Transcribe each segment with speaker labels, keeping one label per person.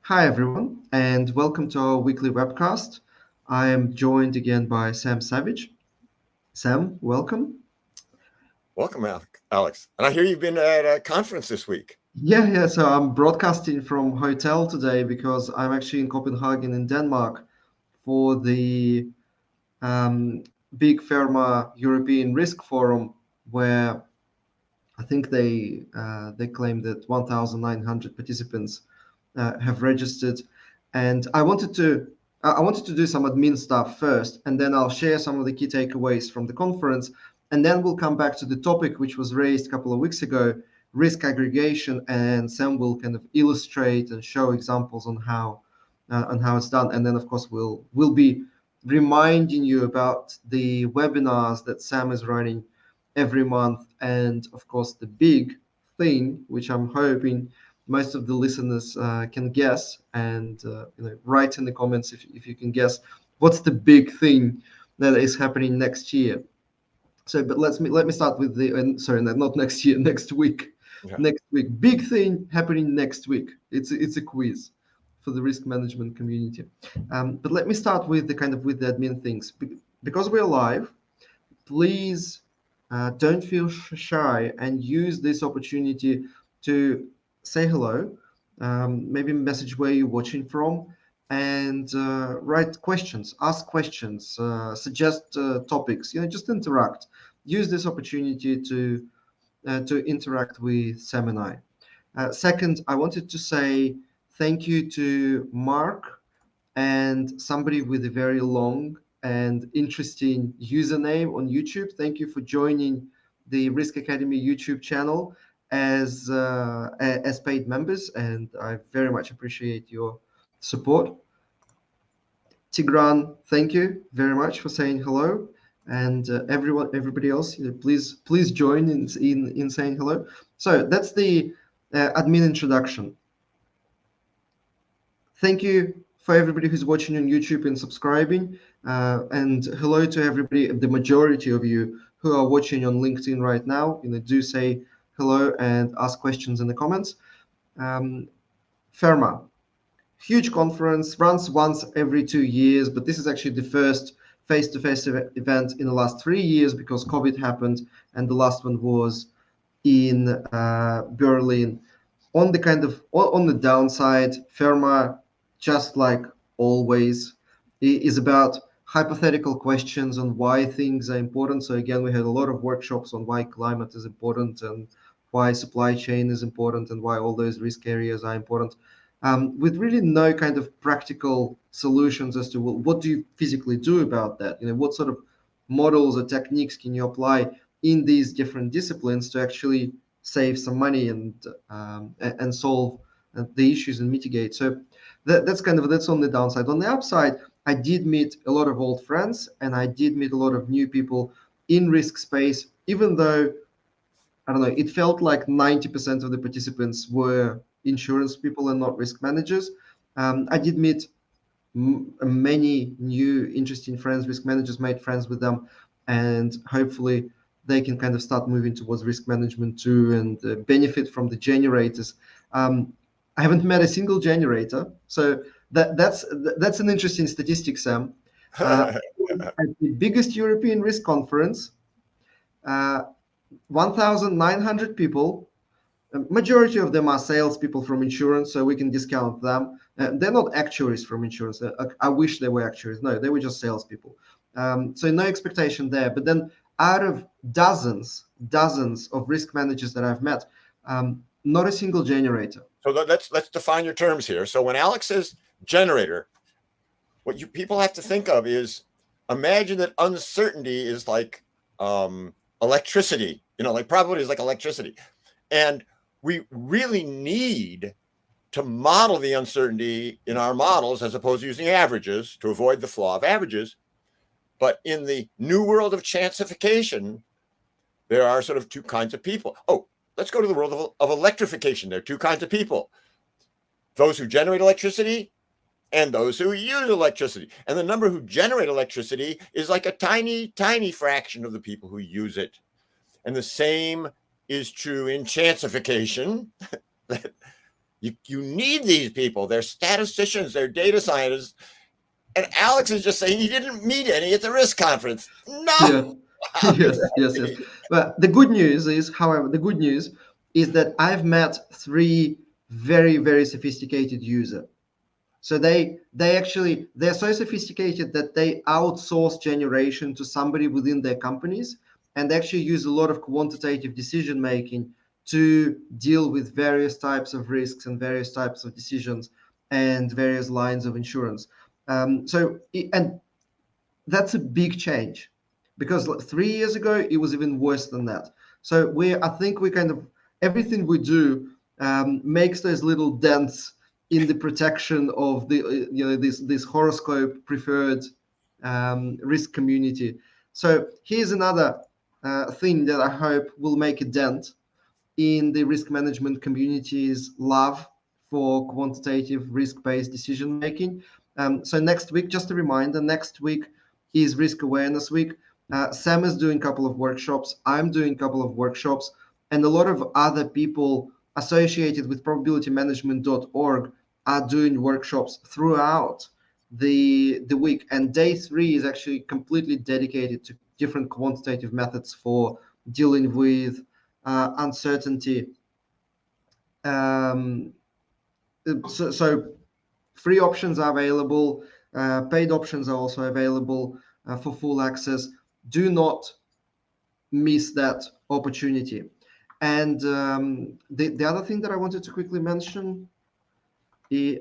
Speaker 1: Hi, everyone, and welcome to our weekly webcast. I am joined again by Sam Savage. Sam, welcome.
Speaker 2: Welcome, Alex. And I hear you've been at a conference this week.
Speaker 1: Yeah. So I'm broadcasting from hotel today because I'm actually in Copenhagen in Denmark for the um, big FERMA European Risk Forum, where I think they claim that 1,900 participants have registered, and I wanted to do some admin stuff first, and then I'll share some of the key takeaways from the conference, and then we'll come back to the topic which was raised a couple of weeks ago, risk aggregation, and Sam will kind of illustrate and show examples on how it's done, and then of course we'll be reminding you about the webinars that Sam is running every month, and of course the big thing which I'm hoping most of the listeners can guess, and write in the comments if you can guess what's the big thing that is happening next year. So, but let me start with sorry, not next year, next week.
Speaker 2: Yeah.
Speaker 1: Next week, big thing happening next week. It's a quiz for the risk management community. But let me start with the admin things. Because we're live, please don't feel shy and use this opportunity to say hello, maybe message where you're watching from, and write questions, ask questions, suggest topics. Just interact. Use this opportunity to interact with Sam and I. Second, I wanted to say thank you to Mark and somebody with a very long and interesting username on YouTube. Thank you for joining the Risk Academy YouTube channel as paid members, and I very much appreciate your support. Tigran, thank you very much for saying hello, and everybody else, please join in saying hello. So that's the admin introduction. Thank you for everybody who's watching on YouTube and subscribing. And hello to everybody, the majority of you who are watching on LinkedIn right now. Do say hello and ask questions in the comments. FERMA, huge conference, runs once every 2 years, but this is actually the first face-to-face event in the last 3 years because COVID happened, and the last one was in Berlin. On the downside, FERMA, just like always, is about hypothetical questions on why things are important. So again, we had a lot of workshops on why climate is important and why supply chain is important and why all those risk areas are important, with really no kind of practical solutions as to, well, what do you physically do about that? What sort of models or techniques can you apply in these different disciplines to actually save some money and solve the issues and mitigate. So that's on the downside. On the upside, I did meet a lot of old friends, and I did meet a lot of new people in risk space, even though, I don't know, it felt like 90% of the participants were insurance people and not risk managers. I did meet many new interesting friends, risk managers, made friends with them, and hopefully they can kind of start moving towards risk management too, and benefit from the generators. I haven't met a single generator, so that's an interesting statistic, Sam. At the biggest European risk conference, 1,900 people. Majority of them are salespeople from insurance, so we can discount them. They're not actuaries from insurance. I wish they were actuaries. No, they were just salespeople. So no expectation there. But then, out of dozens of risk managers that I've met, not a single generator.
Speaker 2: So let's define your terms here. So when Alex says generator, what you people have to think of is, imagine that uncertainty is like electricity. Like probability is like electricity, and we really need to model the uncertainty in our models as opposed to using averages to avoid the flaw of averages. But in the new world of chancification, there are sort of two kinds of people. Oh, let's go to the world of electrification. There are two kinds of people: those who generate electricity and those who use electricity. And the number who generate electricity is like a tiny, tiny fraction of the people who use it. And the same is true in chancification. You need these people. They're statisticians, they're data scientists. And Alex is just saying he didn't meet any at the risk conference. No.
Speaker 1: Yeah. Yes, yes, yes. But the good news is, however, the good news is that I've met 3 very, very sophisticated users. So they're so sophisticated that they outsource generation to somebody within their companies, and they actually use a lot of quantitative decision making to deal with various types of risks and various types of decisions and various lines of insurance. And that's a big change, because 3 years ago it was even worse than that. So I think we kind of, everything we do makes those little dents in the protection of the this horoscope preferred risk community. So here's another thing that I hope will make a dent in the risk management community's love for quantitative risk-based decision making. So next week, just a reminder, next week is Risk Awareness Week. Sam is doing a couple of workshops. I'm doing a couple of workshops, and a lot of other people associated with probabilitymanagement.org are doing workshops throughout the week. And day 3 is actually completely dedicated to different quantitative methods for dealing with uncertainty. So free options are available. Paid options are also available for full access. Do not miss that opportunity. And the other thing that I wanted to quickly mention,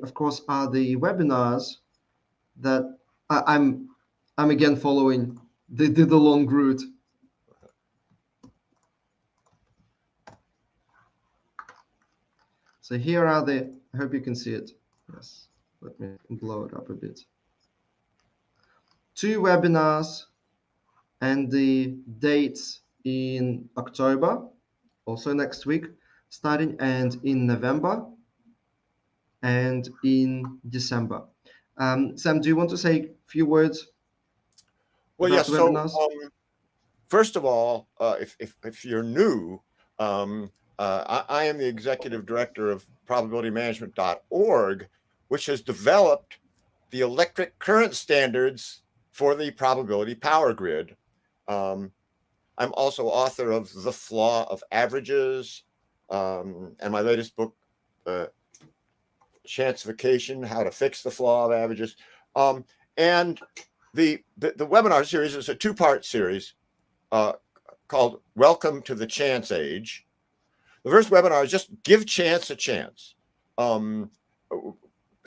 Speaker 1: of course, are the webinars that I'm again following the long route. So here are the, I hope you can see it. Yes, let me blow it up a bit. 2 webinars and the dates in October, also next week, starting, and in November and in December. Sam, do you want to say a few words?
Speaker 2: Well, yes. Yeah, so first of all, if you're new, I am the executive director of probabilitymanagement.org, which has developed the electric current standards for the probability power grid. I'm also author of The Flaw of Averages, and my latest book, ChanceTALK, How to Fix the Flaw of Averages. And the webinar series is a 2-part series called Welcome to the Chance Age. The first webinar is just give chance a chance. So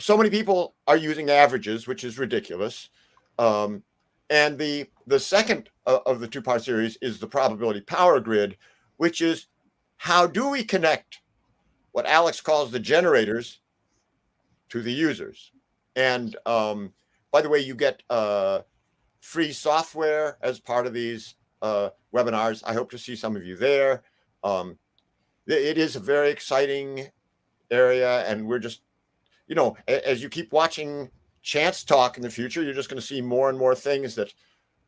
Speaker 2: many people are using averages, which is ridiculous. And the second of the 2-part series is the probability power grid, which is how do we connect what Alex calls the generators to the users. And by the way, you get free software as part of these webinars. I hope to see some of you there. It is a very exciting area, and we're just, as you keep watching ChanceTALK in the future, you're just going to see more and more things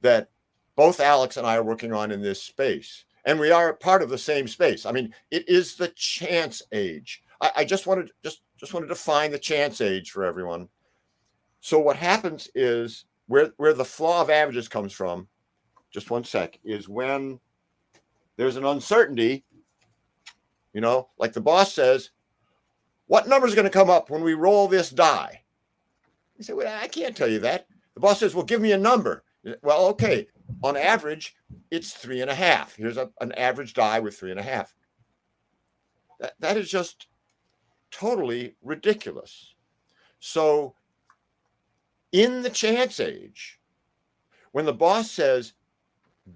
Speaker 2: that both Alex and I are working on in this space. And we are part of the same space. I mean, it is the chance age. I just wanted to define the chance age for everyone. So what happens is where the flaw of averages comes from, just one sec, is when there's an uncertainty, like the boss says, what number is going to come up when we roll this die? You say, well, I can't tell you that. The boss says, well, give me a number. Well, okay, on average, it's 3.5. Here's an average die with 3.5. That is just totally ridiculous. So in the chance age, when the boss says,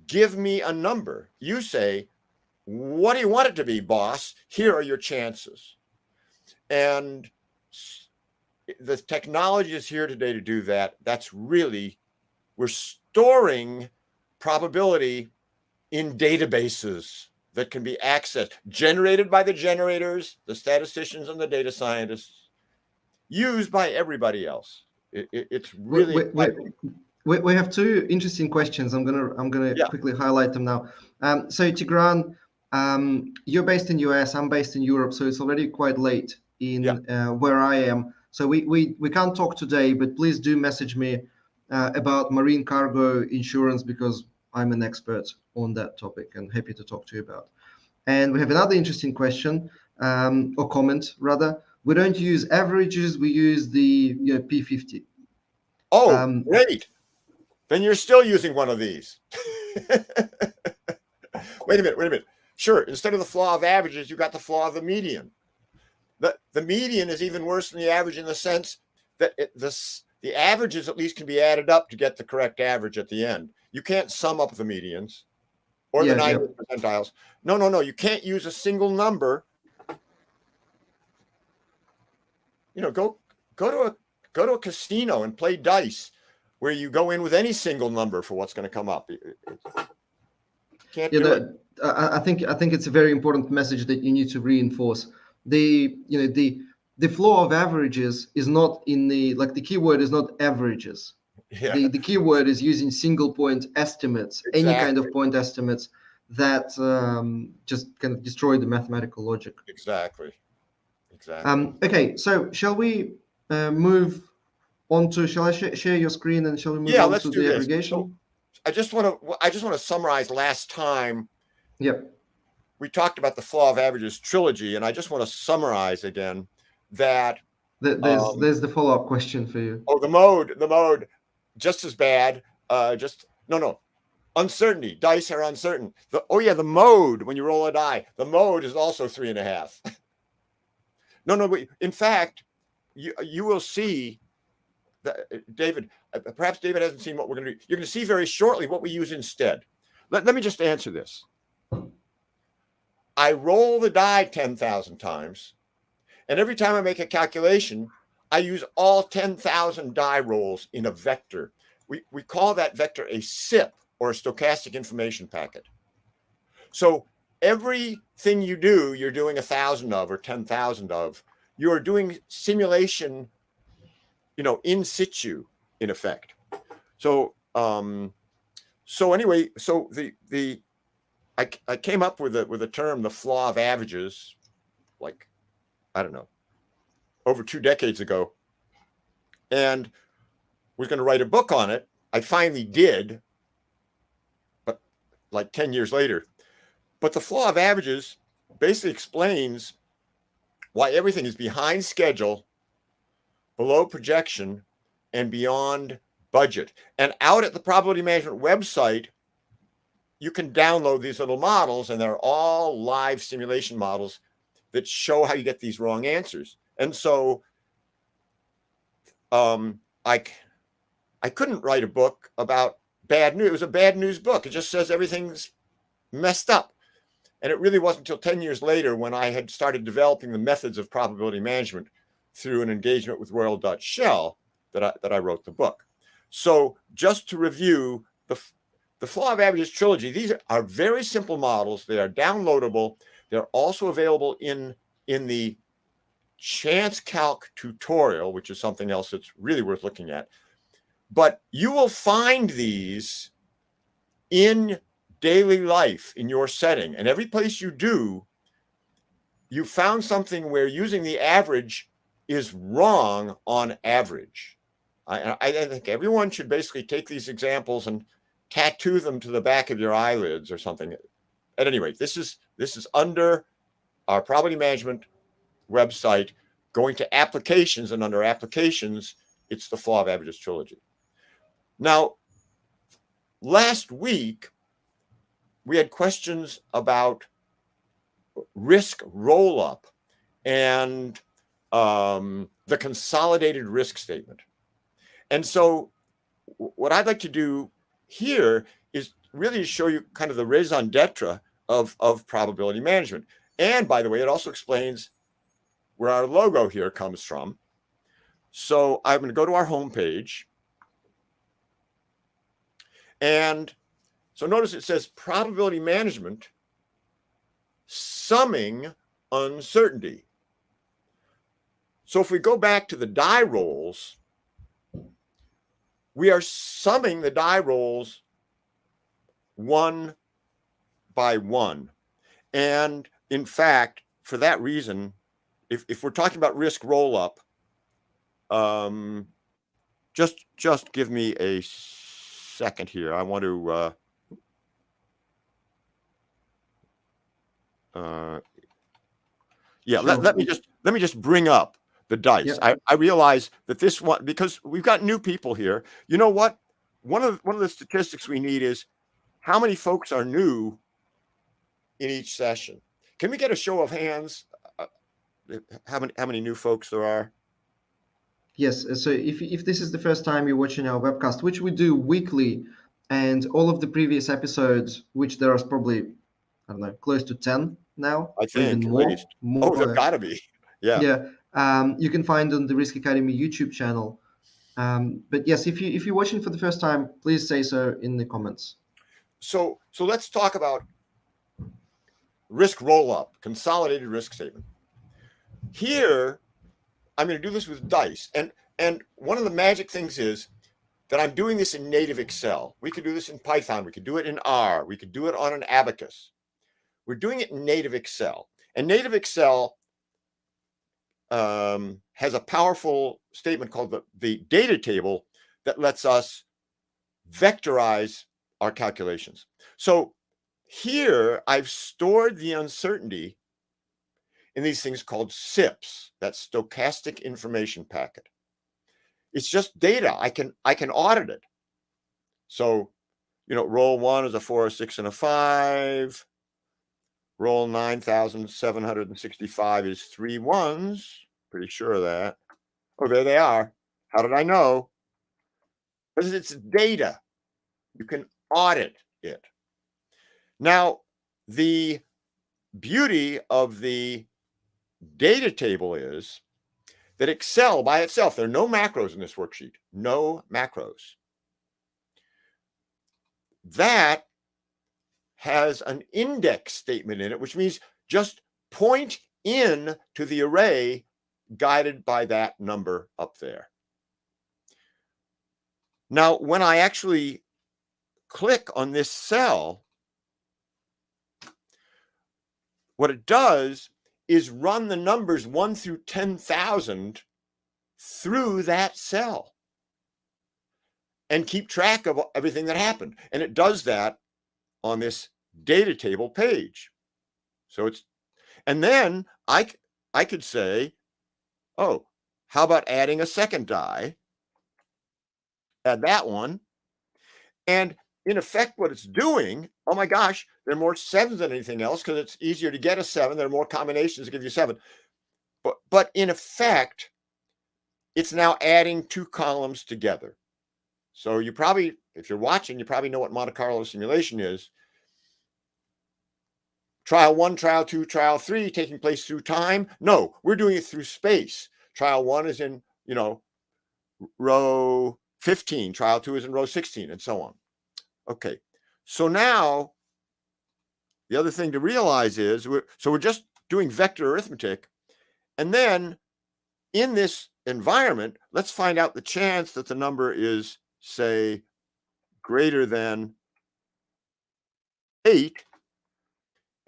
Speaker 2: give me a number, you say, what do you want it to be, boss? Here are your chances. And the technology is here today to do that. That's really, we're storing probability in databases that can be accessed, generated by the generators, the statisticians and the data scientists, used by everybody else. It's really
Speaker 1: we have 2 interesting questions. I'm gonna quickly highlight them now. So Tigran, you're based in US, I'm based in Europe, so it's already quite late in where I am. So we can't talk today, but please do message me about marine cargo insurance, because I'm an expert on that topic and happy to talk to you about. And we have another interesting question, or comment rather. We don't use averages, we use the P50.
Speaker 2: Oh, great. Then you're still using one of these. Wait a minute. Sure, instead of the flaw of averages, you got the flaw of the median. The median is even worse than the average in the sense that the averages at least can be added up to get the correct average at the end. You can't sum up the medians or the 90 percentiles. No. You can't use a single number. Go to a casino and play dice, where you go in with any single number for what's going to come up. Can't do it.
Speaker 1: I think it's a very important message that you need to reinforce. The flaw of averages is not in the keyword is not averages.
Speaker 2: Yeah.
Speaker 1: The keyword is using single point estimates,
Speaker 2: Exactly.
Speaker 1: any kind of point estimates that just kind of destroy the mathematical logic.
Speaker 2: Exactly.
Speaker 1: Okay, so shall we move on to? Shall I share your screen and shall we move on to the aggregation?
Speaker 2: So I just want to summarize last time.
Speaker 1: Yep.
Speaker 2: We talked about the flaw of averages trilogy, and I just want to summarize again that
Speaker 1: there's the follow-up question for you.
Speaker 2: Oh, the mode, just as bad. No. Uncertainty. Dice are uncertain. The mode, when you roll a die, the mode is also 3.5. No. But in fact, you will see that David. Perhaps David hasn't seen what we're going to do. You're going to see very shortly what we use instead. Let me just answer this. I roll the die 10,000 times, and every time I make a calculation, I use all 10,000 die rolls in a vector. We call that vector a SIP, or a stochastic information packet. So everything you do, you're doing 1,000 of or 10,000 of. You're doing simulation, in situ, in effect. So anyway, I came up with a term, the flaw of averages, like, I don't know, over 2 decades ago, and was going to write a book on it. I finally did, but like 10 years later. But the flaw of averages basically explains why everything is behind schedule, below projection, and beyond budget. And out at the probability management website, you can download these little models, and they're all live simulation models that show how you get these wrong answers. And so I couldn't write a book about bad news. It was a bad news book. It just says everything's messed up. And it really wasn't until 10 years later, when I had started developing the methods of probability management through an engagement with Royal Dutch Shell, that I wrote the book. So just to review, the flaw of averages trilogy, these are very simple models. They are downloadable. They're also available in the ChanceTALK tutorial, which is something else that's really worth looking at. But you will find these in daily life, in your setting. And every place you do, you found something where using the average is wrong on average. I think everyone should basically take these examples and tattoo them to the back of your eyelids or something. At any rate, this is under our probability management website, going to applications, and under applications, it's the flaw of averages trilogy. Now, last week, we had questions about risk roll-up and the consolidated risk statement. And so what I'd like to do here is really show you kind of the raison d'etre of probability management. And by the way, it also explains where our logo here comes from. So I'm going to go to our homepage. And so notice it says probability management, summing uncertainty. So if we go back to the die rolls, we are summing the die rolls one by one. And in fact, for that reason, if we're talking about risk roll up, just give me a second here. I want to yeah,
Speaker 1: Sure.
Speaker 2: let me just bring up the dice.
Speaker 1: Yeah.
Speaker 2: I realize that this one, because we've got new people here. You know what? One of the statistics we need is how many folks are new in each session. Can we get a show of hands? How many new folks there are?
Speaker 1: Yes. So if this is the first time you're watching our webcast, which we do weekly, and all of the previous episodes, which there are probably, I don't know, close to 10 now,
Speaker 2: I
Speaker 1: or even
Speaker 2: think at
Speaker 1: more.
Speaker 2: least. Oh, there've got to be. Yeah.
Speaker 1: Yeah. You can find on the Risk Academy YouTube channel. But yes, if you're watching for the first time, please say so in the comments.
Speaker 2: So let's talk about risk roll up, consolidated risk statement. Here, I'm going to do this with dice, and one of the magic things is that I'm doing this in native Excel. We could do this in Python. We could do it in R. We could do it on an abacus. We're doing it in native Excel, and native Excel has a powerful statement called the data table that lets us vectorize our calculations. So here I've stored the uncertainty in these things called SIPs, that's stochastic information packet. It's just data. I can audit it. So, roll 1 is a 4, a 6, and a 5. Roll 9,765 is 3 ones. Pretty sure of that. Oh, there they are. How did I know? Because it's data. You can audit it. Now, the beauty of the data table is that Excel by itself, there are no macros in this worksheet. No macros. That has an index statement in it, which means just point in to the array guided by that number up there. Now, when I actually click on this cell, what it does is run the numbers 1 through 10,000 through that cell and keep track of everything that happened. And it does that on this data table page. So and then I could say, oh, how about adding a second die? Add that one. And in effect, what it's doing, oh my gosh, there are more 7s than anything else because it's easier to get a 7. There are more combinations to give you 7. But in effect, it's now adding 2 columns together. So you probably, if you're watching, you probably know what Monte Carlo simulation is. Trial 1, trial 2, trial 3 taking place through time. No, we're doing it through space. Trial 1 is in, row 15. Trial 2 is in row 16, and so on. Okay, so now the other thing to realize is we're just doing vector arithmetic, and then in this environment, let's find out the chance that the number is, say, greater than 8,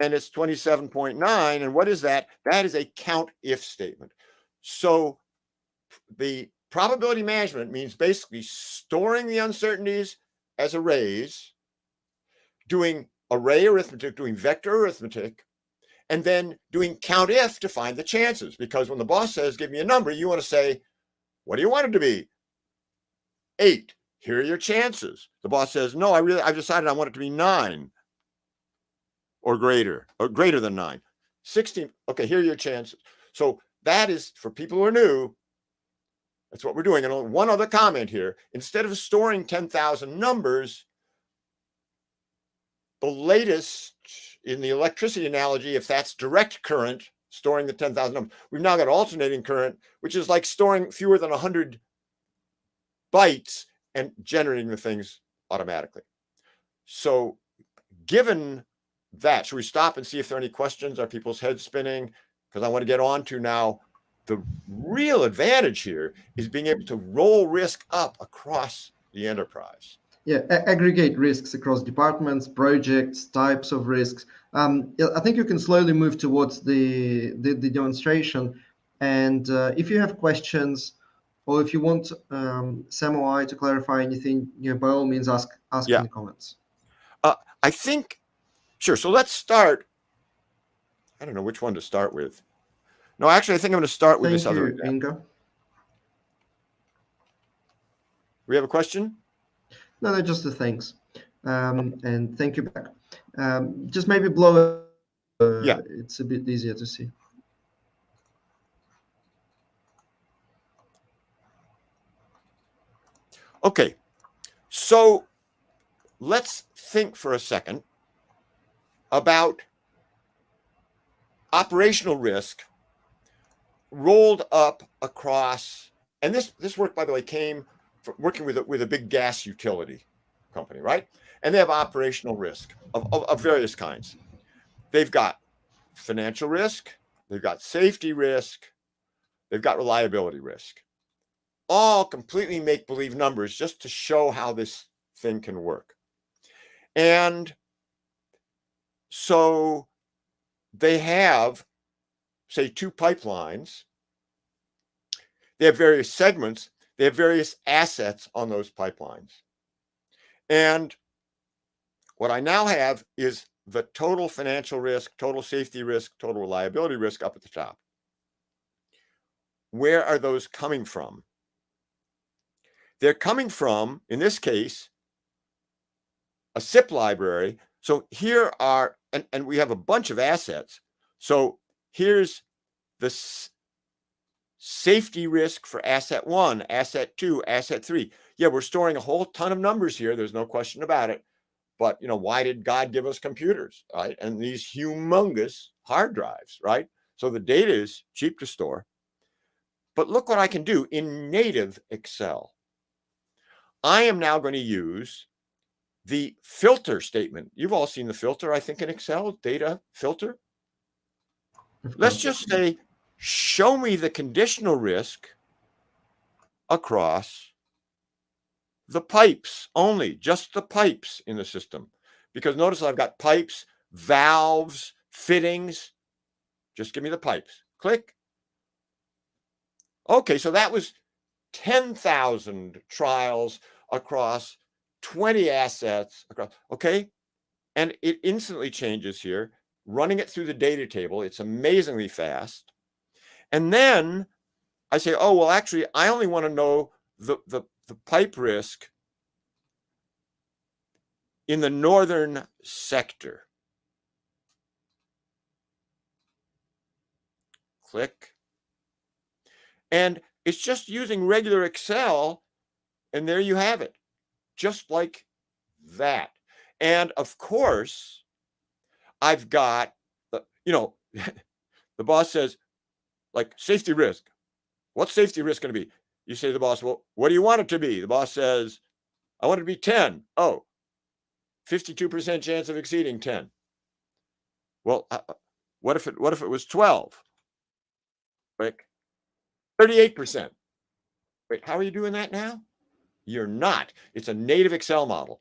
Speaker 2: and it's 27.9. And what is that? That is a count if statement. So the probability management means basically storing the uncertainties as arrays, doing array arithmetic, doing vector arithmetic, and then doing count if to find the chances. Because when the boss says, give me a number, you want to say, what do you want it to be? 8. Here are your chances. The boss says, no, I've decided I want it to be 9 or greater than 9. 16. Okay, here are your chances. So that is, for people who are new, that's what we're doing. And one other comment here, instead of storing 10,000 numbers, the latest in the electricity analogy, if that's direct current, storing the 10,000 numbers, we've now got alternating current, which is like storing fewer than 100 bytes and generating the things automatically. So given that, should we stop and see if there are any questions? Are people's heads spinning? Because I want to get on to now the real advantage here is being able to roll risk up across the enterprise.
Speaker 1: Yeah, aggregate risks across departments, projects, types of risks. I think you can slowly move towards the demonstration. And if you have questions, or if you want Sam or I to clarify anything, by all means, ask
Speaker 2: Yeah.
Speaker 1: in the comments.
Speaker 2: I think, sure. So let's start. I don't know which one to start with. No, actually, I think I'm going to start with this other
Speaker 1: Thank you,
Speaker 2: example.
Speaker 1: Inga.
Speaker 2: We have a question?
Speaker 1: No, just the thanks. And thank you back. Just maybe blow it.
Speaker 2: Yeah.
Speaker 1: It's a bit easier to see.
Speaker 2: Okay. So let's think for a second about operational risk rolled up across, and this work, by the way, came from working with a big gas utility company, right? And they have operational risk of various kinds. They've got financial risk, they've got safety risk, they've got reliability risk. All completely make-believe numbers just to show how this thing can work. And so they have, say, two pipelines. They have various segments. They have various assets on those pipelines. And what I now have is the total financial risk, total safety risk, total reliability risk up at the top. Where are those coming from? They're coming from, in this case, a SIP library. So here are, and we have a bunch of assets. So here's the safety risk for asset 1, asset 2, asset 3. Yeah, we're storing a whole ton of numbers here. There's no question about it. But, why did God give us computers, right? And these humongous hard drives, right? So the data is cheap to store. But look what I can do in native Excel. I am now going to use the filter statement. You've all seen the filter, I think, in Excel, data filter. Let's just say, show me the conditional risk across the pipes only, just the pipes in the system. Because notice I've got pipes, valves, fittings. Just give me the pipes. Click. Okay, so that was 10,000 trials across 20 assets. Okay, and it instantly changes here, running it through the data table. It's amazingly fast. And then I say, oh, well, actually, I only want to know the pipe risk in the northern sector. Click. And it's just using regular Excel, and there you have it, just like that. And of course, I've got, the boss says, like, safety risk. What's safety risk going to be? You say to the boss, well, what do you want it to be? The boss says, I want it to be 10. Oh, 52% chance of exceeding 10. Well, what if it was 12? Like 38%. Wait, how are you doing that now? You're not. It's a native Excel model.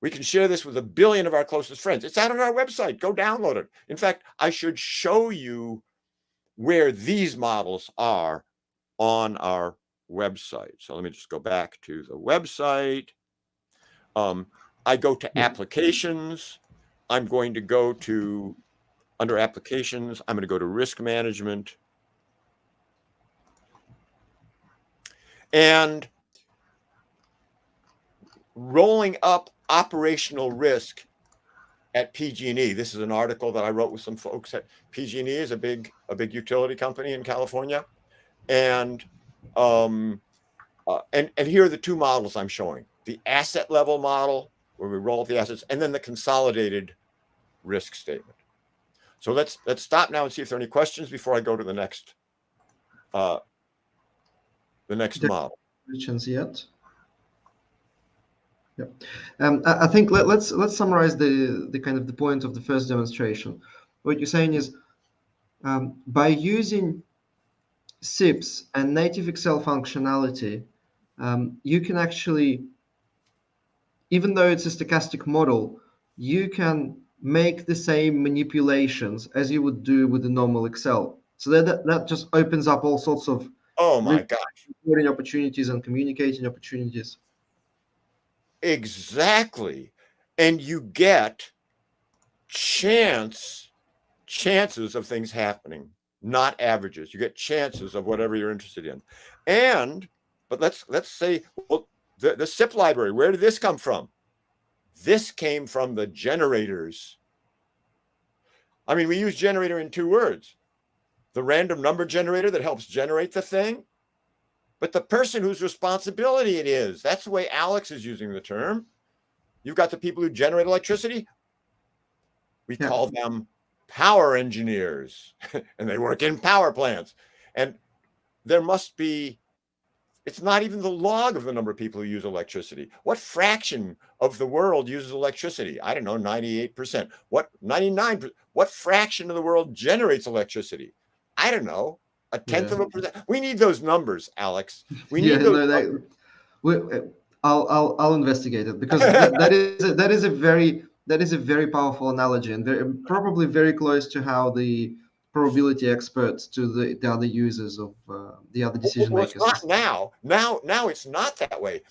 Speaker 2: We can share this with 1 billion of our closest friends. It's out on our website. Go download it. In fact, I should show you where these models are on our website. So let me just go back to the website. I go to applications. I'm going to go to, under applications, I'm going to go to risk management. And rolling up operational risk at PG&E. This is an article that I wrote with some folks at PG&E. Is a big utility company in California, and here are the two models I'm showing: the asset level model, where we roll up the assets, and then the consolidated risk statement. So let's stop now and see if there are any questions before I go to the next model.
Speaker 1: Questions yet? Yeah. I think let's summarize the kind of the point of the first demonstration. What you're saying is, by using SIPs and native Excel functionality, you can actually, even though it's a stochastic model, you can make the same manipulations as you would do with the normal Excel. So that just opens up all sorts of
Speaker 2: Oh my gosh.
Speaker 1: reporting opportunities and communicating opportunities.
Speaker 2: Exactly. And you get chances of things happening, not averages. You get chances of whatever you're interested in. But let's say, well, the SIP library, where did this come from? This came from the generators. I mean, we use generator in 2 words. The random number generator that helps generate the thing, but the person whose responsibility it is. That's the way Alex is using the term. You've got the people who generate electricity. We call them power engineers, and they work in power plants. And there must be, it's not even the log of the number of people who use electricity. What fraction of the world uses electricity? I don't know, 98%. What 99%? What fraction of the world generates electricity? I don't know, a tenth of a percent. We need those numbers, Alex. We need those numbers.
Speaker 1: I'll investigate it, because that is a very powerful analogy, and probably very close to how the probability experts to the other users of the other decision
Speaker 2: Well, it's
Speaker 1: makers.
Speaker 2: not now. Now it's not that way.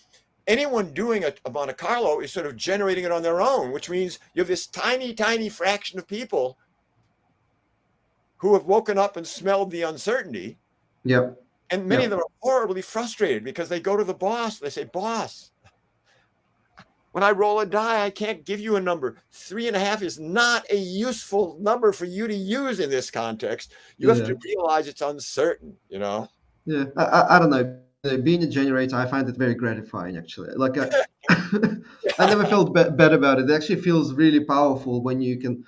Speaker 2: Anyone doing a Monte Carlo is sort of generating it on their own, which means you have this tiny, tiny fraction of people who have woken up and smelled the uncertainty.
Speaker 1: Yep.
Speaker 2: And many of them are horribly frustrated because they go to the boss. They say, boss, when I roll a die, I can't give you a number. 3.5 is not a useful number for you to use in this context. You have to realize it's uncertain, you know?
Speaker 1: Yeah, I don't know. Being a generator, I find it very gratifying, actually. Like, I never felt bad about it. It actually feels really powerful when you can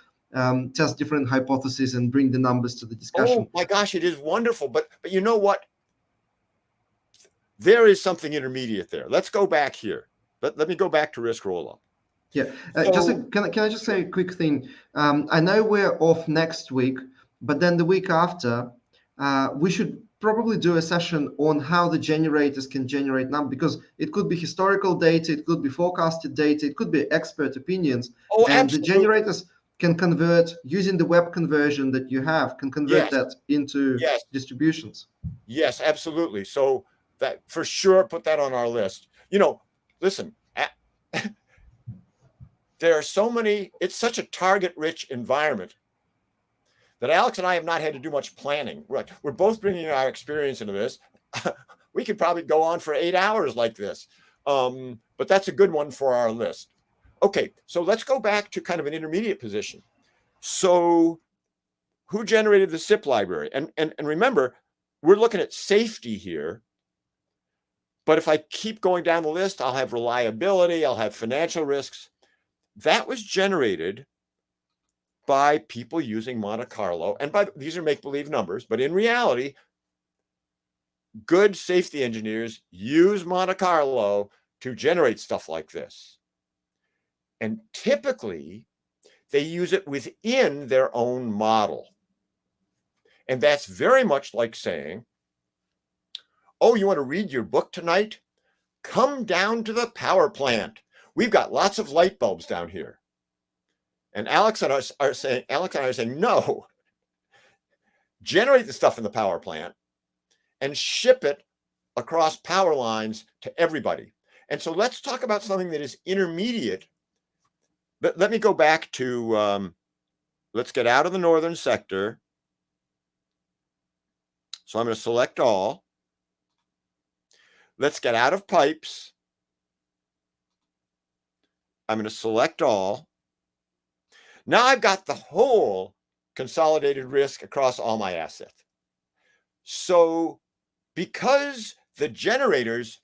Speaker 1: test different hypotheses and bring the numbers to the discussion.
Speaker 2: Oh my gosh, it is wonderful. But you know what? There is something intermediate there. Let's go back here. Let me go back to risk roll-up.
Speaker 1: Yeah, can I just say a quick thing? I know we're off next week, but then the week after, we should probably do a session on how the generators can generate numbers, because it could be historical data, it could be forecasted data, it could be expert opinions,
Speaker 2: Oh,
Speaker 1: and
Speaker 2: absolutely.
Speaker 1: the generators can convert, using the web conversion that you have, can convert that into distributions.
Speaker 2: Yes, absolutely. So that for sure, put that on our list. You know, listen, there are so many, it's such a target-rich environment that Alex and I have not had to do much planning. We're both bringing our experience into this. We could probably go on for 8 hours like this, but that's a good one for our list. Okay, so let's go back to kind of an intermediate position. So who generated the SIP library? And remember, we're looking at safety here. But if I keep going down the list, I'll have reliability, I'll have financial risks. That was generated by people using Monte Carlo. And these are make-believe numbers, but in reality, good safety engineers use Monte Carlo to generate stuff like this. And typically, they use it within their own model. And that's very much like saying, oh, you want to read your book tonight? Come down to the power plant. We've got lots of light bulbs down here. And Alex and I are saying, no, generate the stuff in the power plant and ship it across power lines to everybody. And so let's talk about something that is intermediate. But let me go back to, let's get out of the northern sector. So I'm going to select all. Let's get out of pipes. I'm going to select all. Now I've got the whole consolidated risk across all my assets. So because the generators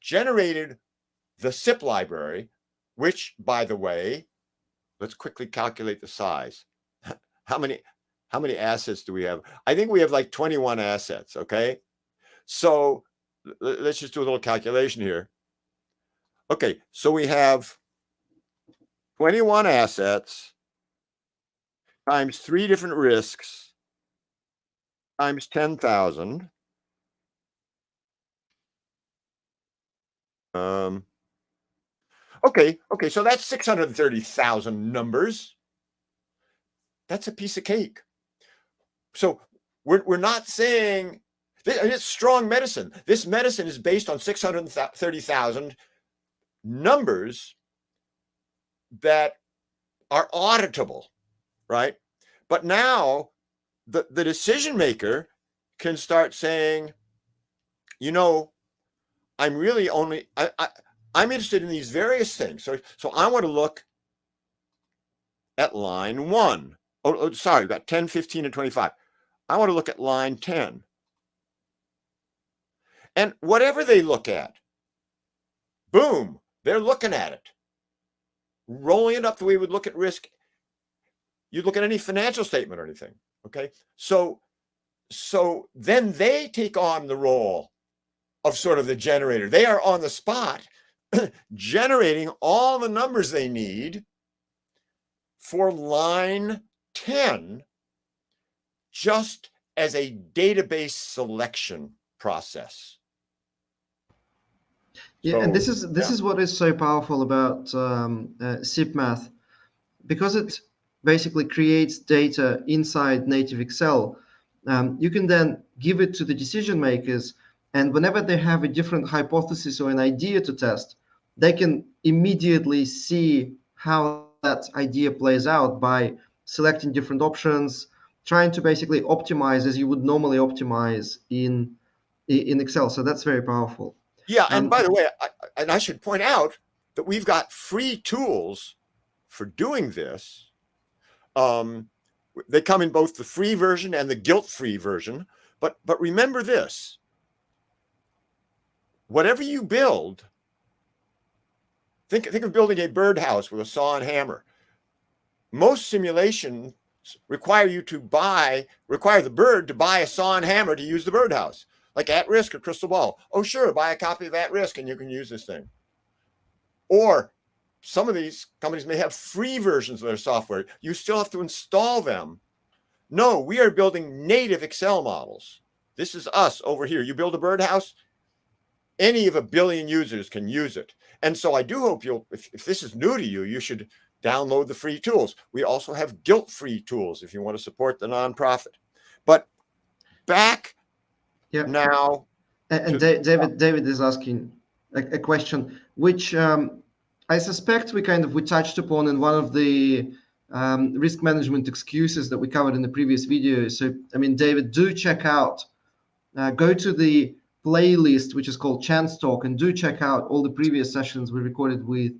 Speaker 2: generated the SIP library, which, by the way, let's quickly calculate the size. How many assets do we have? I think we have like 21 assets, okay? So let's just do a little calculation here. Okay, so we have 21 assets times 3 different risks times 10,000. Okay, so that's 630,000 numbers. That's a piece of cake. So we're not saying it's strong medicine. This medicine is based on 630,000 numbers that are auditable, right? But now the decision maker can start saying, you know, I'm really only I'm interested in these various things. So I want to look at line 1. Oh, sorry, we've got 10, 15, and 25. I want to look at line 10. And whatever they look at, boom, they're looking at it. Rolling it up the way we would look at risk. You'd look at any financial statement or anything, okay? So then they take on the role of sort of the generator. They are on the spot generating all the numbers they need for line 10 just as a database selection process.
Speaker 1: Yeah, and this is what is so powerful about SIP math, because it basically creates data inside native Excel. You can then give it to the decision makers, and whenever they have a different hypothesis or an idea to test, they can immediately see how that idea plays out by selecting different options, trying to basically optimize as you would normally optimize in Excel. So that's very powerful.
Speaker 2: Yeah, and by the way, I should point out that we've got free tools for doing this. They come in both the free version and the guilt-free version. But remember this: whatever you build, think of building a birdhouse with a saw and hammer. Most simulations require the bird to buy a saw and hammer to use the birdhouse, like At Risk or Crystal Ball. Oh, sure, buy a copy of At Risk and you can use this thing. Or some of these companies may have free versions of their software. You still have to install them. No, we are building native Excel models. This is us over here. You build a birdhouse, any of 1 billion users can use it. And so I do hope if this is new to you, you should download the free tools. We also have guilt-free tools if you want to support the nonprofit. But back now.
Speaker 1: And David is asking a question, which I suspect we touched upon in one of the risk management excuses that we covered in the previous video. So, I mean, David, do check out, go to the playlist, which is called ChanceTALK, and do check out all the previous sessions we recorded with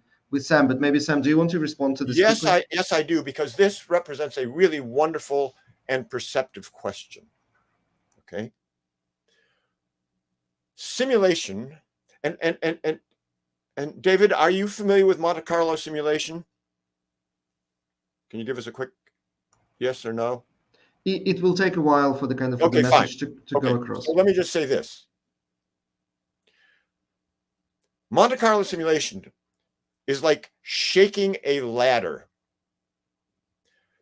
Speaker 1: Sam. But maybe, Sam, do you want to respond to this?
Speaker 2: Yes, I do, because this represents a really wonderful and perceptive question. Okay. Simulation, and David, are you familiar with Monte Carlo simulation? Can you give us a quick yes or no?
Speaker 1: It will take a while for the the message to go across.
Speaker 2: So let me just say this. Monte Carlo simulation is like shaking a ladder.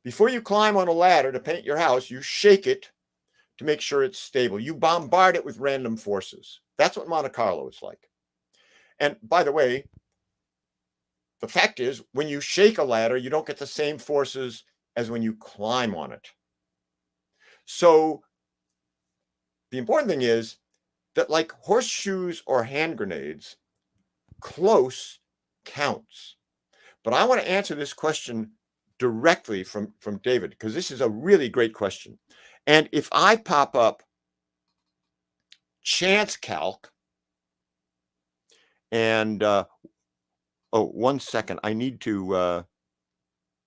Speaker 2: Before you climb on a ladder to paint your house, you shake it to make sure it's stable. You bombard it with random forces. That's what Monte Carlo is like. And by the way, the fact is, when you shake a ladder, you don't get the same forces as when you climb on it. So the important thing is that, like horseshoes or hand grenades, close counts. But I want to answer this question directly from David, because this is a really great question. And if I pop up ChanceTALK and oh, 1 second, I need to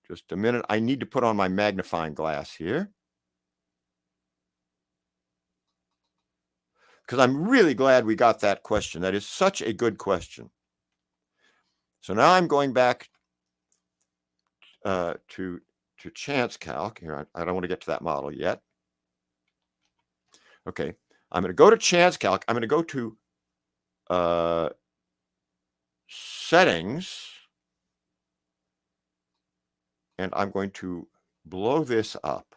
Speaker 2: just a minute. I need to put on my magnifying glass here, because I'm really glad we got that question. That is such a good question. So now I'm going back to ChanceTALK. Here, I don't want to get to that model yet. Okay, I'm going to go to ChanceTALK. I'm going to go to settings, and I'm going to blow this up.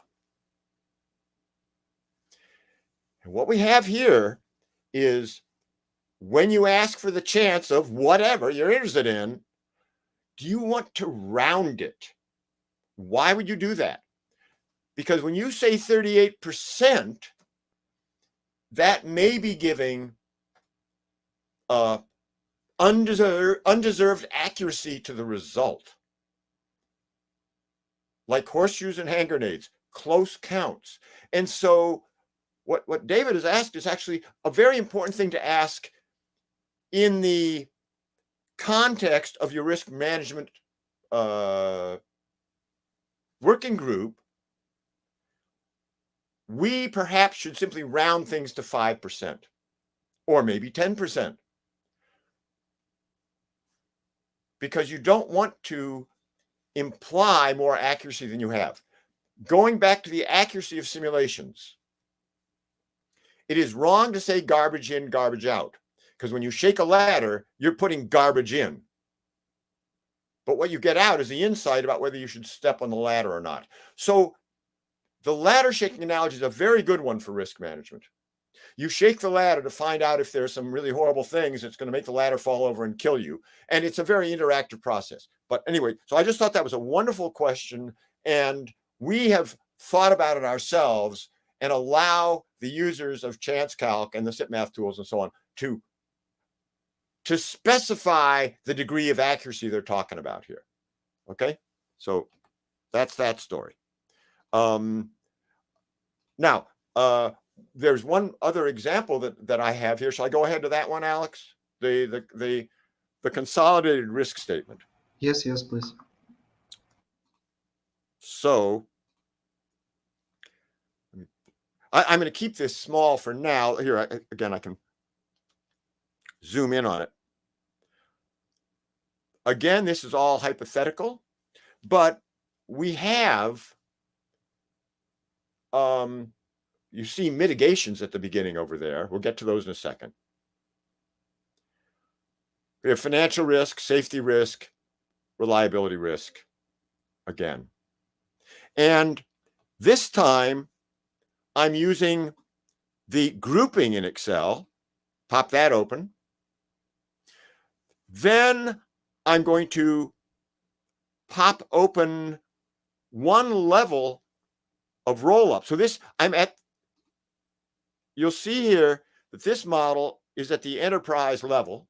Speaker 2: And what we have here is, when you ask for the chance of whatever you're interested in, do you want to round it? Why would you do that? Because when you say 38%, that may be giving undeserved accuracy to the result. Like horseshoes and hand grenades, close counts. And so what David has asked is actually a very important thing to ask in the context of your risk management working group. We perhaps should simply round things to 5% or maybe 10%, because you don't want to imply more accuracy than you have. Going back to the accuracy of simulations, it is wrong to say garbage in, garbage out, because when you shake a ladder, you're putting garbage in. But what you get out is the insight about whether you should step on the ladder or not. So the ladder shaking analogy is a very good one for risk management. You shake the ladder to find out if there's some really horrible things that's going to make the ladder fall over and kill you. And it's a very interactive process. But anyway, so I just thought that was a wonderful question. And we have thought about it ourselves and allow the users of ChanceTALK and the SIPMath tools and so on to specify the degree of accuracy they're talking about here. Okay, so that's that story. Now, there's one other example that I have here. Shall I go ahead to that one, Alex? The consolidated risk statement.
Speaker 1: Yes, please.
Speaker 2: So I'm going to keep this small for now. Here, again, I can zoom in on it. Again, this is all hypothetical, but we have, you see mitigations at the beginning over there. We'll get to those in a second. We have financial risk, safety risk, reliability risk again. And this time I'm using the grouping in Excel. Pop that open. Then I'm going to pop open one level of roll-up. So this, you'll see here that this model is at the enterprise level.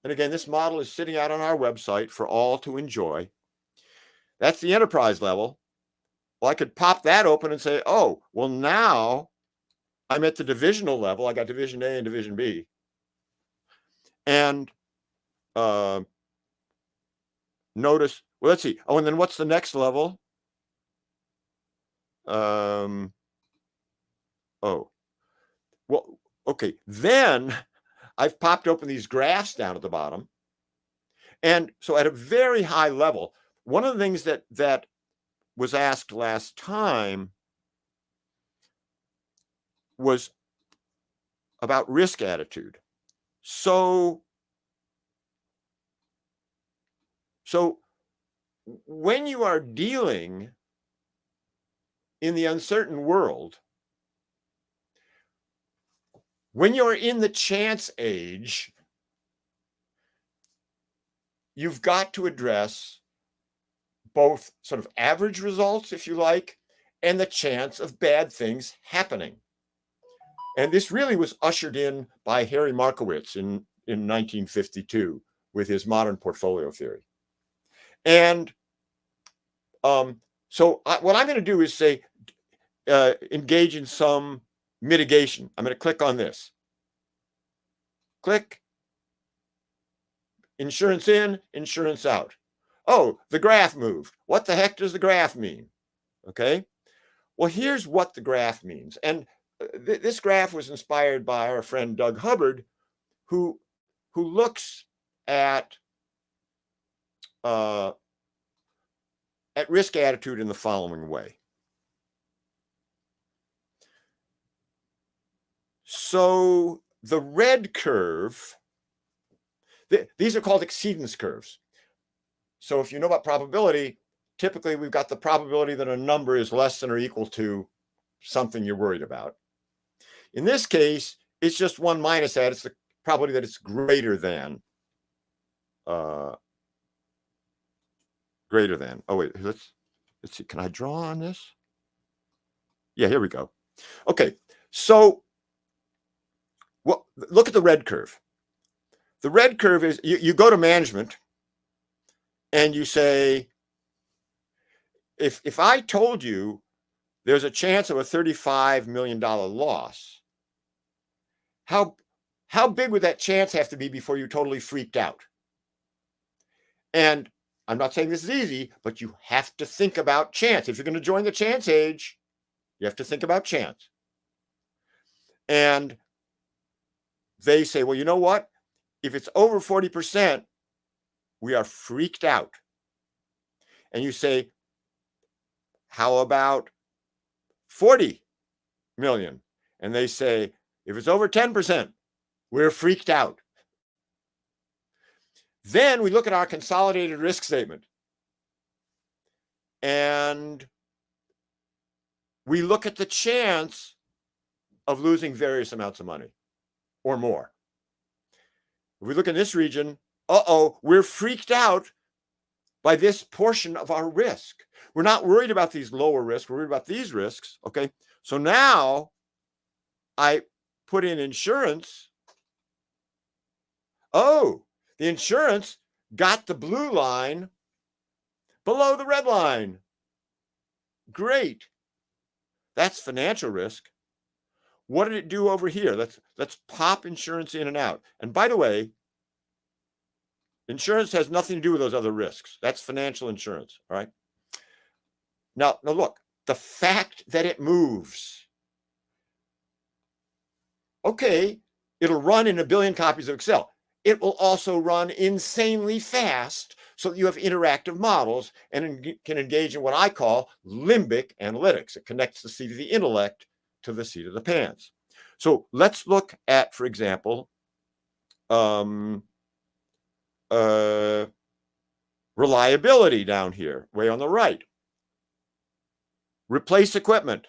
Speaker 2: And again, this model is sitting out on our website for all to enjoy. That's the enterprise level. Well, I could pop that open and say, oh, well, now I'm at the divisional level. I got division A and division B. And notice, well, let's see. Oh, and then what's the next level? Oh, well, okay. Then I've popped open these graphs down at the bottom. And so at a very high level, one of the things that was asked last time was about risk attitude. So when you are dealing in the uncertain world, when you're in the chance age, you've got to address both sort of average results, if you like, and the chance of bad things happening. And this really was ushered in by Harry Markowitz in 1952 with his modern portfolio theory. And so what I'm going to do is say, engage in some mitigation. I'm going to click on this. Click. Insurance in, insurance out. Oh, the graph moved. What the heck does the graph mean? Okay. Well, here's what the graph means. And this graph was inspired by our friend Doug Hubbard, who looks at risk attitude in the following way. So the red curve, these are called exceedance curves. So if you know about probability, typically we've got the probability that a number is less than or equal to something you're worried about. In this case, it's just 1 minus that. It's the probability that it's greater than. Oh wait, let's see. Can I draw on this? Yeah, here we go. Okay, so look at the red curve. The red curve is, you go to management and you say, if I told you there's a chance of a $35 million loss, how big would that chance have to be before you totally freaked out? And I'm not saying this is easy, but you have to think about chance. If you're going to join the chance age, you have to think about chance. And they say, well, you know what? If it's over 40%, we are freaked out. And you say, how about 40 million? And they say, if it's over 10%, we're freaked out. Then we look at our consolidated risk statement. And we look at the chance of losing various amounts of money or more. If we look in this region, we're freaked out by this portion of our risk. We're not worried about these lower risks. We're worried about these risks. Okay. So now I put in insurance. Oh, the insurance got the blue line below the red line. Great. That's financial risk. What did it do over here? Let's pop insurance in and out. And by the way, insurance has nothing to do with those other risks. That's financial insurance. All right. Now look, the fact that it moves. Okay, it'll run in 1 billion copies of Excel. It will also run insanely fast so that you have interactive models and can engage in what I call limbic analytics. It connects the seat of the intellect to the seat of the pants. So let's look at, for example, reliability down here, way on the right. Replace equipment.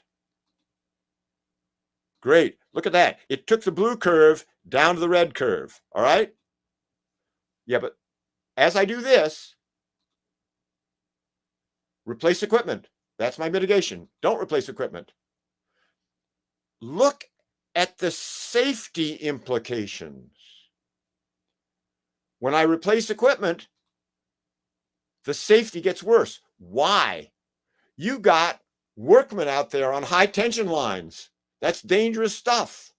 Speaker 2: Great. Look at that. It took the blue curve down to the red curve. All right. Yeah, but as I do this, replace equipment. That's my mitigation. Don't replace equipment. Look at the safety implications. When I replace equipment, the safety gets worse. Why? You got workmen out there on high tension lines. That's dangerous stuff.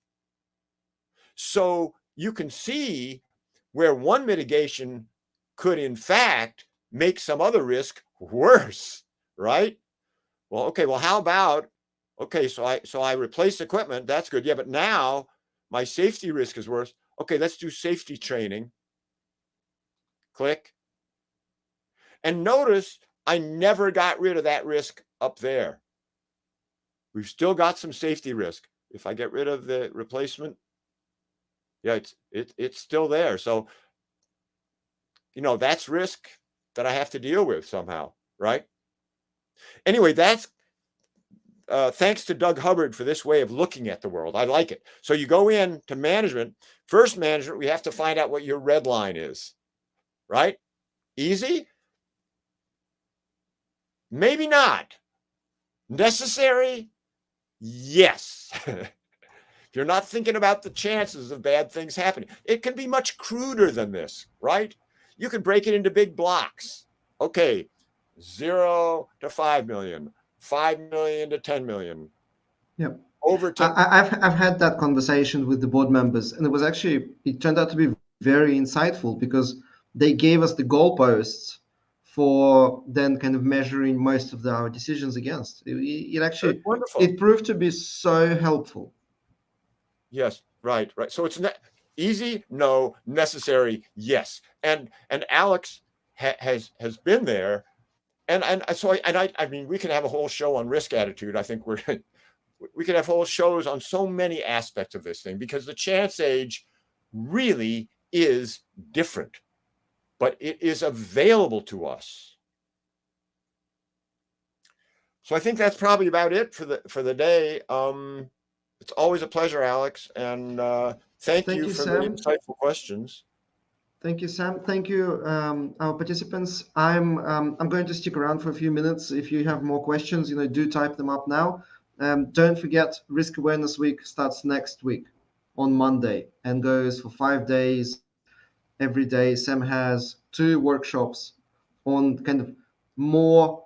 Speaker 2: So you can see where one mitigation could, in fact, make some other risk worse, right? Well, okay, well, how about, okay, so I replace equipment. That's good. Yeah, but now my safety risk is worse. Okay, let's do safety training. Click. And notice I never got rid of that risk up there. We've still got some safety risk. If I get rid of the replacement, yeah, it's still there. So, that's risk that I have to deal with somehow, right? Anyway, that's thanks to Doug Hubbard for this way of looking at the world. I like it. So you go in to management. First management, we have to find out what your red line is, right? Easy? Maybe not. Necessary? Yes. If you're not thinking about the chances of bad things happening, it can be much cruder than this, right? You can break it into big blocks. Okay, 0 to 5 million, 5 million to 10 million.
Speaker 1: Yeah.
Speaker 2: Over 10.
Speaker 1: I've had that conversation with the board members, and it turned out to be very insightful because they gave us the goalposts for then kind of measuring most of our decisions against. It actually, it proved to be so helpful.
Speaker 2: Yes, right. So it's easy, no. Necessary, yes. And Alex has been there, and I mean, we can have a whole show on risk attitude. I think we could have whole shows on so many aspects of this thing because the chance age really is different, but it is available to us. So I think that's probably about it for the day. It's always a pleasure, Alex, and thank you for
Speaker 1: Sam.
Speaker 2: the insightful questions.
Speaker 1: Thank you, Sam. Thank you, our participants. I'm going to stick around for a few minutes. If you have more questions, do type them up now. Don't forget, Risk Awareness Week starts next week on Monday and goes for 5 days. Every day, Sam has 2 workshops on kind of more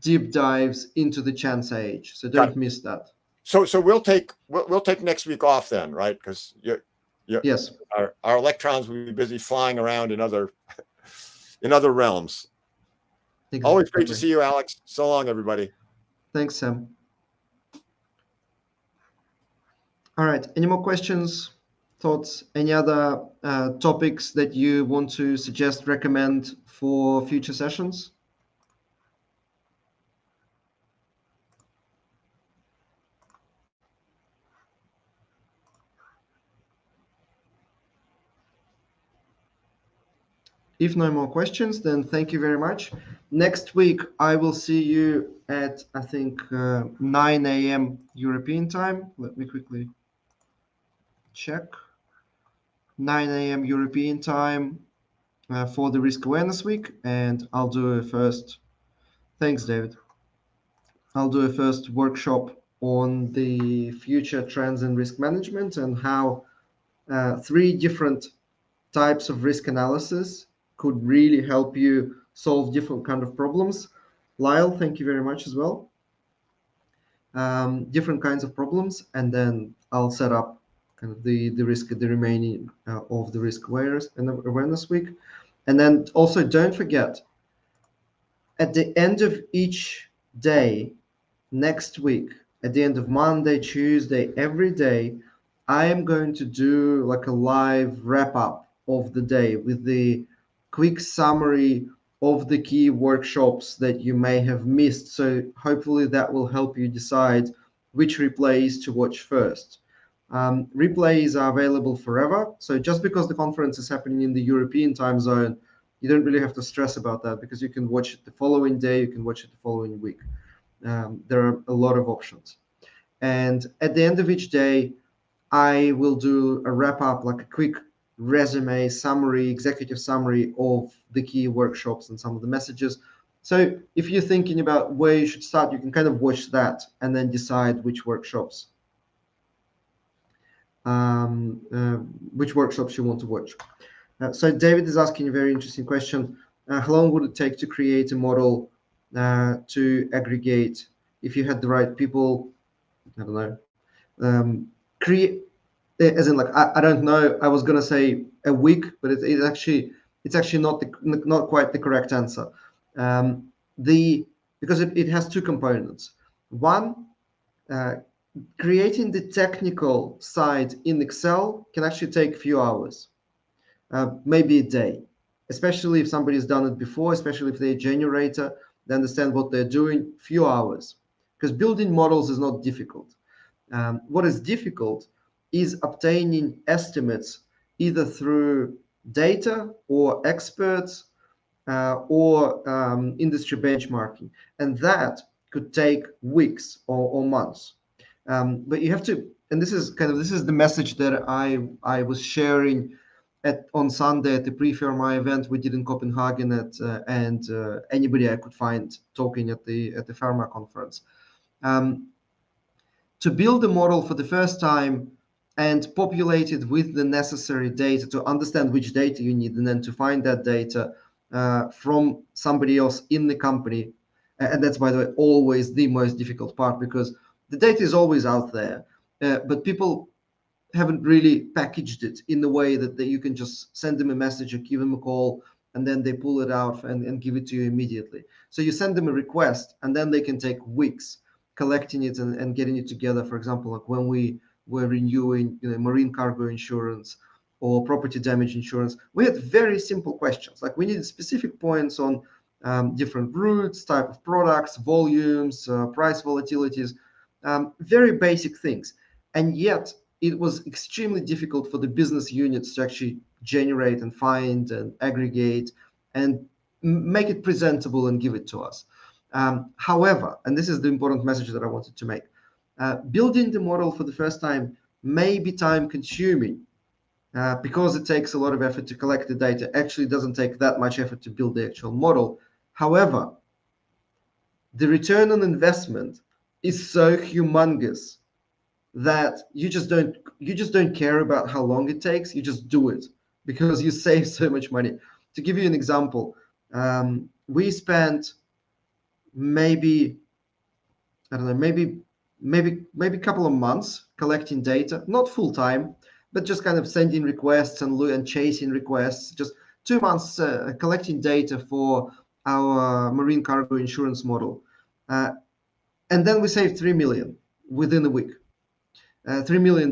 Speaker 1: deep dives into the chance age. So don't miss that.
Speaker 2: So we'll take next week off then, right? Because
Speaker 1: Yes.
Speaker 2: our electrons will be busy flying around in other realms.
Speaker 1: Exactly.
Speaker 2: Always great to see you, Alex. So long, everybody.
Speaker 1: Thanks, Sam. All right. Any more questions, thoughts, any other topics that you want to suggest, recommend for future sessions? If no more questions, then thank you very much. Next week, I will see you at, I think, 9 a.m. European time. Let me quickly check. 9 a.m. European time for the Risk Awareness Week. And I'll do a first, thanks, David. I'll do a first workshop on the future trends in risk management and how 3 different types of risk analysis could really help you solve different kind of problems. Lyle, thank you very much as well. Different kinds of problems, and then I'll set up kind of the remaining of the risk awareness week. And then also don't forget, at the end of each day next week, at the end of Monday, Tuesday, every day, I am going to do like a live wrap up of the day with the quick summary of the key workshops that you may have missed. So hopefully that will help you decide which replays to watch first. Replays are available forever. So just because the conference is happening in the European time zone, you don't really have to stress about that because you can watch it the following day, you can watch it the following week. There are a lot of options. And at the end of each day, I will do a wrap up, like a quick resume summary, executive summary of the key workshops and some of the messages. So if you're thinking about where you should start, you can kind of watch that and then decide which workshops you want to watch. So David is asking a very interesting question. How long would it take to create a model to aggregate if you had the right people? I don't know. Create, as in, like, I don't know. I was gonna say a week, but it's actually not quite the correct answer. Because it has 2 components. One, creating the technical side in Excel can actually take a few hours, maybe a day, especially if somebody's done it before, especially if they're a generator, they understand what they're doing, few hours. Because building models is not difficult. What is difficult is obtaining estimates either through data or experts or industry benchmarking. And that could take weeks or months. But you have to, and this is the message that I was sharing on Sunday at the pre-FERMA event we did in Copenhagen and anybody I could find talking at the FERMA conference. To build a model for the first time and populate it with the necessary data to understand which data you need, and then to find that data from somebody else in the company. And that's, by the way, always the most difficult part, because the data is always out there, but people haven't really packaged it in the way that you can just send them a message or give them a call, and then they pull it out and give it to you immediately. So you send them a request, and then they can take weeks collecting it and getting it together. For example, like when we were renewing marine cargo insurance or property damage insurance, we had very simple questions. Like we needed specific points on different routes, type of products, volumes, price volatilities, very basic things. And yet it was extremely difficult for the business units to actually generate and find and aggregate and make it presentable and give it to us. However, and this is the important message that I wanted to make, building the model for the first time may be time consuming because it takes a lot of effort to collect the data. Actually, it doesn't take that much effort to build the actual model. However, the return on investment is so humongous that you just don't care about how long it takes. You just do it because you save so much money. To give you an example, we spent maybe, I don't know, maybe a couple of months collecting data, not full time, but just kind of sending requests and chasing requests. Just 2 months collecting data for our marine cargo insurance model, and then we saved 3 million within a week. $3 million.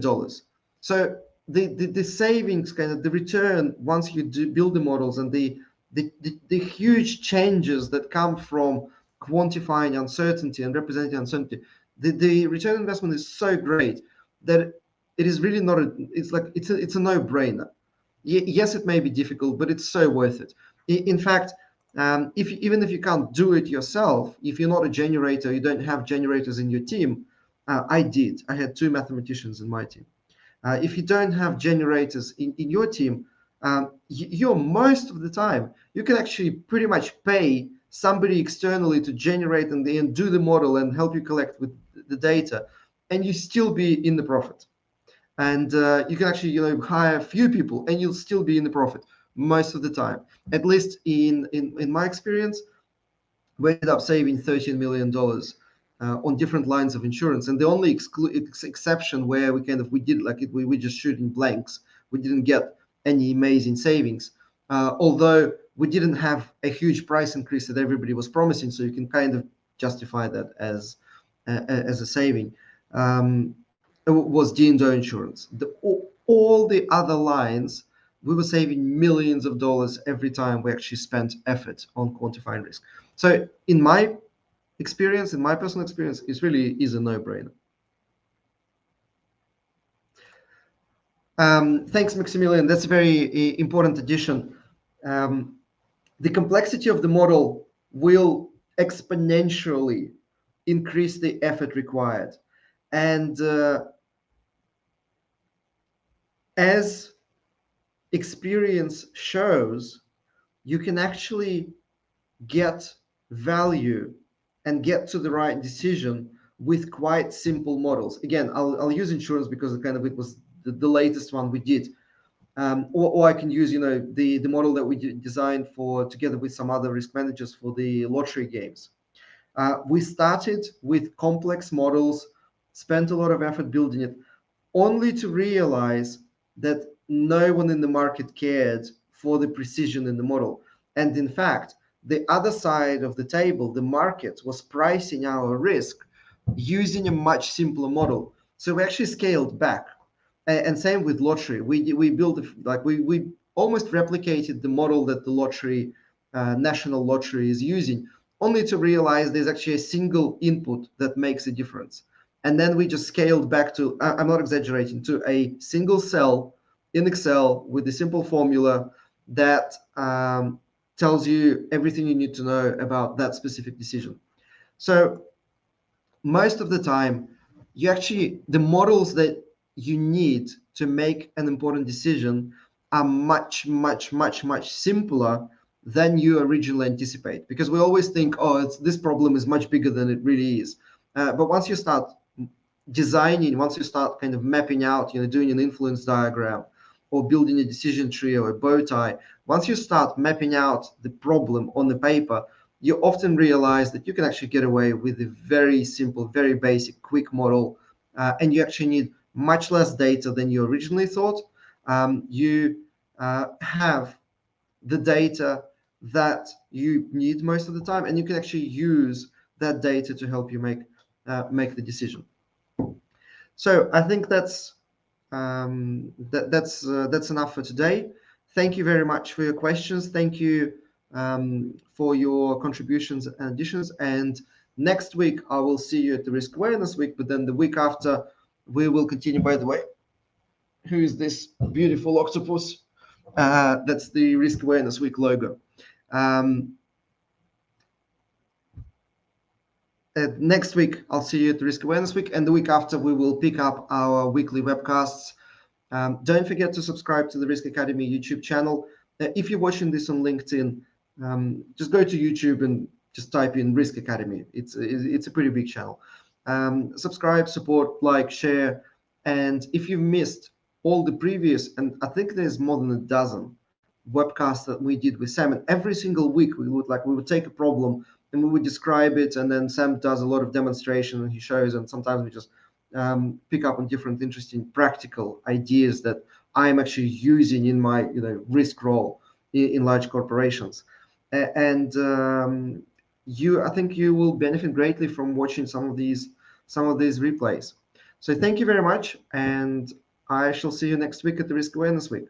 Speaker 1: So the savings, kind of the return once you do build the models, and the huge changes that come from quantifying uncertainty and representing uncertainty, the return on investment is so great that it is really not it's a no-brainer. Yes, it may be difficult, but it's so worth it. In fact, even if you can't do it yourself, if you're not a generator, you don't have generators in your team. I had two mathematicians in my team. If you don't have generators in your team, you're most of the time, you can actually pretty much pay somebody externally to generate and then do the model and help you collect with the data, and you still be in the profit. And you can actually hire a few people and you'll still be in the profit most of the time. At least in my experience, we ended up saving $13 million on different lines of insurance. And the only exception where we did like it, we just shooting blanks. We didn't get any amazing savings, although we didn't have a huge price increase that everybody was promising. So you can kind of justify that as a saving. It was D&O insurance. All the other lines, we were saving millions of dollars every time we actually spent effort on quantifying risk. So in my experience, in my personal experience, it really is a no-brainer. Thanks, Maximilian. That's a very important addition. The complexity of the model will exponentially increase the effort required. And as experience shows, you can actually get value and get to the right decision with quite simple models. Again, I'll use insurance because it was the latest one we did. Or I can use the model that we designed for together with some other risk managers for the lottery games. We started with complex models, spent a lot of effort building it, only to realize that no one in the market cared for the precision in the model. And in fact, the other side of the table, the market, was pricing our risk using a much simpler model. So we actually scaled back. And same with lottery. We built we almost replicated the model that the lottery, national lottery, is using, only to realize there's actually a single input that makes a difference. And then we just scaled back to, I'm not exaggerating, to a single cell in Excel with a simple formula that tells you everything you need to know about that specific decision. So most of the time, the models that you need to make an important decision are much, much, much, much simpler than you originally anticipate. Because we always think, oh, this problem is much bigger than it really is. But once you start designing, once you start kind of mapping out, doing an influence diagram or building a decision tree or a bow tie, once you start mapping out the problem on the paper, you often realize that you can actually get away with a very simple, very basic, quick model, and you actually need much less data than you originally thought. You have the data that you need most of the time, and you can actually use that data to help you make the decision. So I think that's enough for today. Thank you very much for your questions. Thank you for your contributions and additions. And next week, I will see you at the Risk Awareness Week, but then the week after, we will continue. By the way, who is this beautiful octopus? That's the Risk Awareness Week logo. Next week, I'll see you at the Risk Awareness Week, and the week after, we will pick up our weekly webcasts. Don't forget to subscribe to the Risk Academy YouTube channel. If you're watching this on LinkedIn, just go to YouTube and just type in Risk Academy. It's a pretty big channel. Subscribe, support, like, share. And if you've missed all the previous, and I think there's more than a dozen webcasts that we did with Sam, and every single week we would take a problem and we would describe it, and then Sam does a lot of demonstration and he shows, and sometimes we just pick up on different interesting practical ideas that I'm actually using in my risk role in large corporations. And I think you will benefit greatly from watching some of these replays. So thank you very much, and I shall see you next week at the Risk Awareness Week.